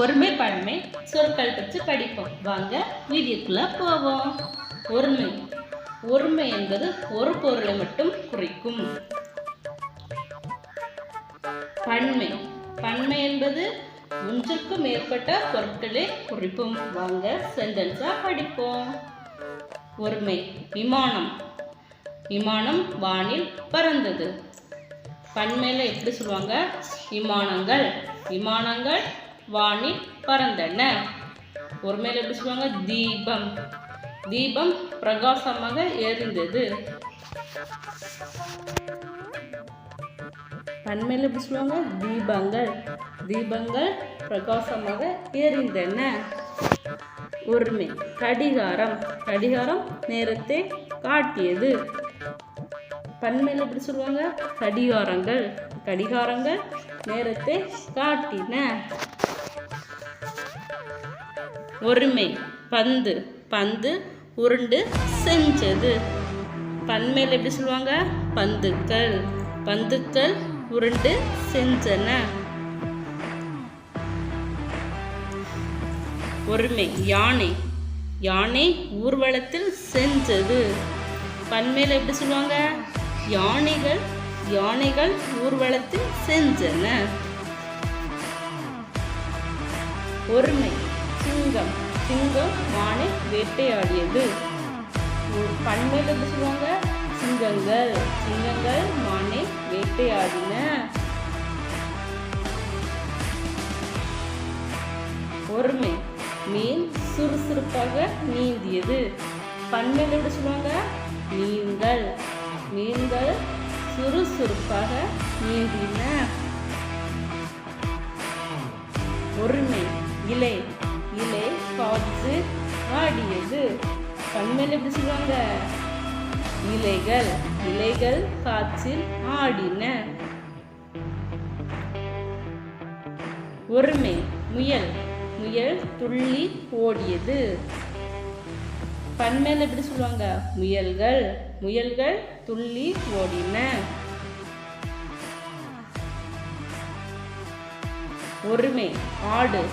ஒருமை பன்மை சொற்கள் பற்றி படிப்போம். வாங்க வீடியோக்குள்ள போவோம். ஒருமை ஒருமை என்பது ஒரு பொருளை மட்டும் குறிக்கும். பன்மை பன்மை என்பது ஒன்றுக்கும் மேற்பட்ட பொருட்களை குறிக்கும். வாங்க சென்டென்ஸா படிப்போம். ஒருமை விமானம் விமானம் வானில் பறந்தது. பன்மையில எப்படி சொல்லுவாங்க? விமானங்கள் விமானங்கள் வானில் பறந்தன. ஒருமையில எப்படி சொல்லுவாங்க? தீபம் தீபம் பிரகாசமாக எரிந்தது. பன்மையில எப்படி சொல்லுவாங்க? தீபங்கள் தீபங்கள் பிரகாசமாக எரிந்தன. ஒருமை கடிகாரம் கடிகாரம் நேரத்தை காட்டியது. பன்மையில எப்படி சொல்லுவாங்க? கடிகாரங்கள் கடிகாரங்கள் நேரத்தை காட்டின. ஒருமை பந்து பந்து உருண்டு செஞ்சது. பன்மையில எப்படி சொல்லுவாங்க? பந்துக்கள் பந்துக்கள் உருண்டு செஞ்சன. ஒருமை யானை யானை ஊர்வலத்தில் செஞ்சது. பன்மையில எப்படி சொல்லுவாங்க? யானைகள் யானைகள் ஊர்வலத்தில் செஞ்சன. ஒருமை சிங்கம் சிங்கம் மானை வேட்டையாடியது. பன்மையில எப்படி சொல்லுவாங்க? சிங்கங்கள் சிங்கங்கள் மானை வேட்டையாடின. ஒருமை மீன் சுறுசுறுப்பாக நீந்தியது. பன்மையில எப்படி சொல்லுவாங்க? மீன்கள் மீன்கள் சுறுசுறுப்பாக நீந்தின. ஒருமை இலை இலை காற்று ஆடியது. பன்மையில எப்படி சொல்லுவாங்க? இலைகள் இலைகள் காற்றில் ஆடின. ஒருமை முயல் முயல் துள்ளி ஓடியது. பன்மையில எப்படி சொல்லுவாங்க? முயல்கள் முயல்கள் துள்ளி ஓடின. ஒருமை ஆடு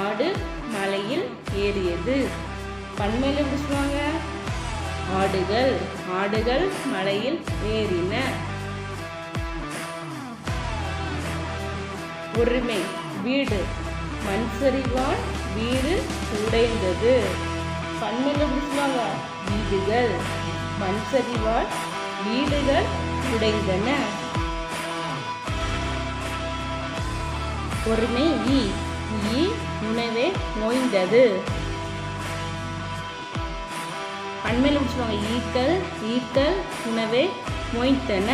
ஆடு மலையில் ஏறியது. பன்மையில எப்படி சொல்லுவாங்க? ஆடுகள் ஆடுகள் மலையில் ஏறின. ஒருமை வீடு மண் சரிவால் வீடு உடைந்தது. பன்மையில எப்படி சொல்லுவாங்க? வீடுகள் மண் சரிவால் வீடுகள் உடைந்தன. ஒருமை ஈ ஈ உணவே மொய்ந்தது. பன்மையில எப்படி சொல்லுவாங்க? ஈக்கள் ஈக்கள் உணவே மொய்த்தன.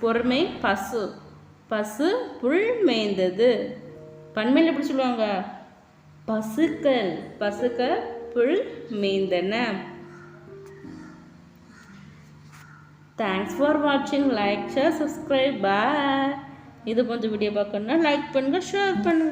ஒருமை பசு பசு புல் மேய்ந்தது. பன்மையில எப்படி சொல்லுவாங்க? பசுக்கள் பசுக்கள் புல் மேய்ந்தன. தேங்க்ஸ் ஃபார் வாட்சிங். Like share subscribe. பாய். இது கொஞ்சம் வீடியோ பார்க்கணும்னா லைக் பண்ணுங்க, ஷேர் பண்ணுங்க.